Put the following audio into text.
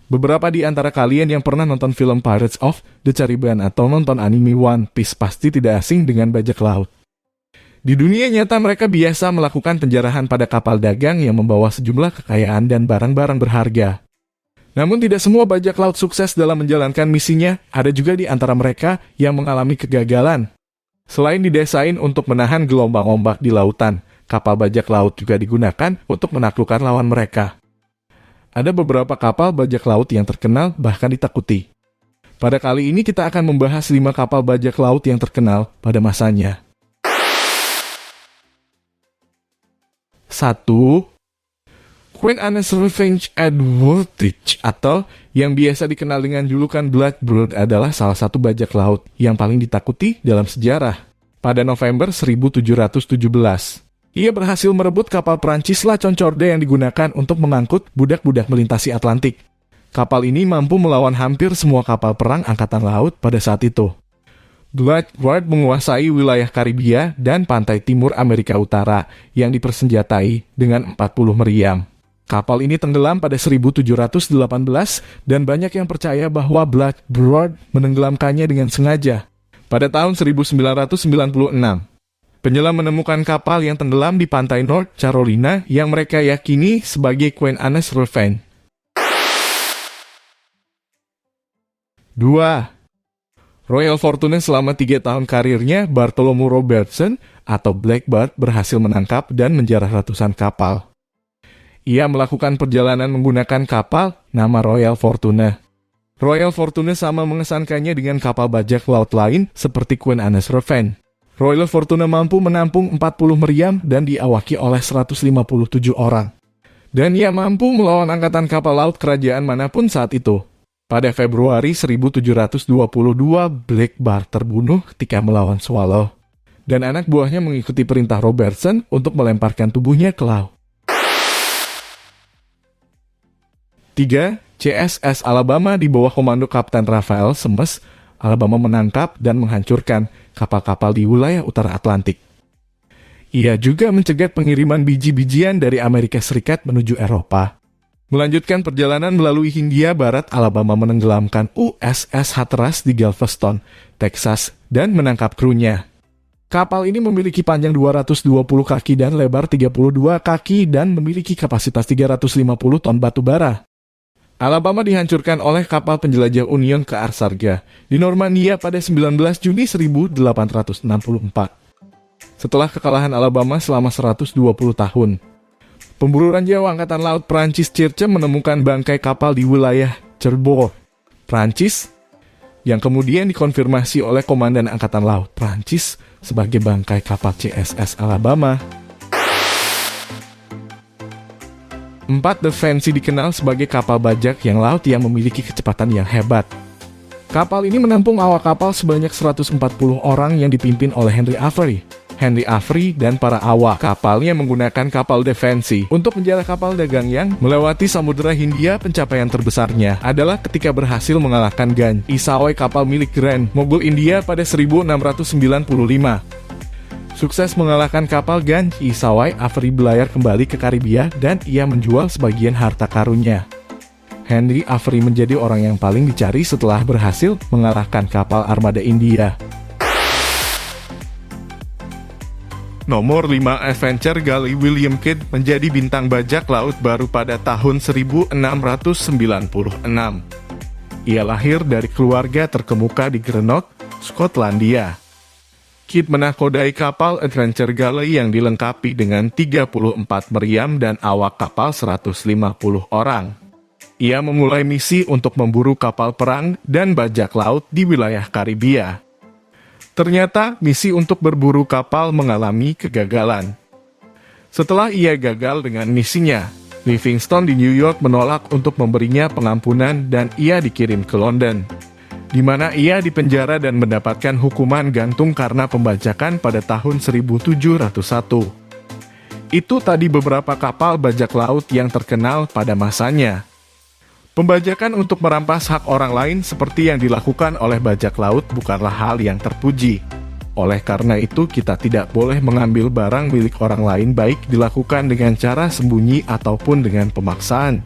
Beberapa di antara kalian yang pernah nonton film Pirates of the Caribbean atau nonton anime One Piece pasti tidak asing dengan bajak laut. Di dunia nyata mereka biasa melakukan penjarahan pada kapal dagang yang membawa sejumlah kekayaan dan barang-barang berharga. Namun tidak semua bajak laut sukses dalam menjalankan misinya, ada juga di antara mereka yang mengalami kegagalan. Selain didesain untuk menahan gelombang ombak di lautan, kapal bajak laut juga digunakan untuk menaklukkan lawan mereka. Ada beberapa kapal bajak laut yang terkenal bahkan ditakuti. Pada kali ini kita akan membahas 5 kapal bajak laut yang terkenal pada masanya. 1. Queen Anne's Revenge Advantage atau yang biasa dikenal dengan julukan Blackbird adalah salah satu bajak laut yang paling ditakuti dalam sejarah. Pada November 1717, ia berhasil merebut kapal Prancis La Concorde yang digunakan untuk mengangkut budak-budak melintasi Atlantik. Kapal ini mampu melawan hampir semua kapal perang angkatan laut pada saat itu. Blackbird menguasai wilayah Karibia dan pantai timur Amerika Utara yang dipersenjatai dengan 40 meriam. Kapal ini tenggelam pada 1718 dan banyak yang percaya bahwa Blackbird menenggelamkannya dengan sengaja. Pada tahun 1996, penyelam menemukan kapal yang tenggelam di pantai North Carolina yang mereka yakini sebagai Queen Anne's Revenge. 2. Royal Fortune selama 3 tahun karirnya, Bartholomew Robertson atau Blackbird berhasil menangkap dan menjarah ratusan kapal. Ia melakukan perjalanan menggunakan kapal nama Royal Fortune. Royal Fortune sama mengesankannya dengan kapal bajak laut lain seperti Queen Anne's Revenge. Royal Fortune mampu menampung 40 meriam dan diawaki oleh 157 orang. Dan ia mampu melawan angkatan kapal laut kerajaan manapun saat itu. Pada Februari 1722, Blackbird terbunuh ketika melawan Swallow. Dan anak buahnya mengikuti perintah Robertson untuk melemparkan tubuhnya ke laut. 3. CSS Alabama di bawah komando Kapten Raphael Semmes, Alabama menangkap dan menghancurkan kapal-kapal di wilayah utara Atlantik. Ia juga mencegat pengiriman biji-bijian dari Amerika Serikat menuju Eropa. Melanjutkan perjalanan melalui Hindia Barat, Alabama menenggelamkan USS Hatteras di Galveston, Texas, dan menangkap krunya. Kapal ini memiliki panjang 220 kaki dan lebar 32 kaki dan memiliki kapasitas 350 ton batu bara. Alabama dihancurkan oleh kapal penjelajah Union ke Arsarga di Normandia pada 19 Juni 1864. Setelah kekalahan Alabama selama 120 tahun, pemburu ranjau Angkatan Laut Prancis Churchill menemukan bangkai kapal di wilayah Cherbourg, Prancis, yang kemudian dikonfirmasi oleh Komandan Angkatan Laut Prancis sebagai bangkai kapal CSS Alabama. 4. The Fancy dikenal sebagai kapal bajak yang laut yang memiliki kecepatan yang hebat. Kapal ini menampung awak kapal sebanyak 140 orang yang dipimpin oleh Henry Avery. Henry Avery dan para awak kapalnya menggunakan kapal The Fancy untuk menjarah kapal dagang yang melewati Samudra Hindia. Pencapaian terbesarnya adalah ketika berhasil mengalahkan Gan Isawai, kapal milik Grand Mogul India pada 1695. Sukses mengalahkan kapal Gan Isawai, Avery berlayar kembali ke Karibia dan ia menjual sebagian harta karunnya. Henry Avery menjadi orang yang paling dicari setelah berhasil mengalahkan kapal armada India. Nomor 5. Adventure Galley William Kidd menjadi bintang bajak laut baru pada tahun 1696. Ia lahir dari keluarga terkemuka di Greenock, Skotlandia. Kidd menakodai kapal Adventure Galley yang dilengkapi dengan 34 meriam dan awak kapal 150 orang. Ia memulai misi untuk memburu kapal perang dan bajak laut di wilayah Karibia. Ternyata, misi untuk berburu kapal mengalami kegagalan. Setelah ia gagal dengan misinya, Livingstone di New York menolak untuk memberinya pengampunan dan ia dikirim ke London, di mana ia dipenjara dan mendapatkan hukuman gantung karena pembajakan pada tahun 1701. Itu tadi beberapa kapal bajak laut yang terkenal pada masanya. Pembajakan untuk merampas hak orang lain seperti yang dilakukan oleh bajak laut bukanlah hal yang terpuji. Oleh karena itu, kita tidak boleh mengambil barang milik orang lain, baik dilakukan dengan cara sembunyi ataupun dengan pemaksaan.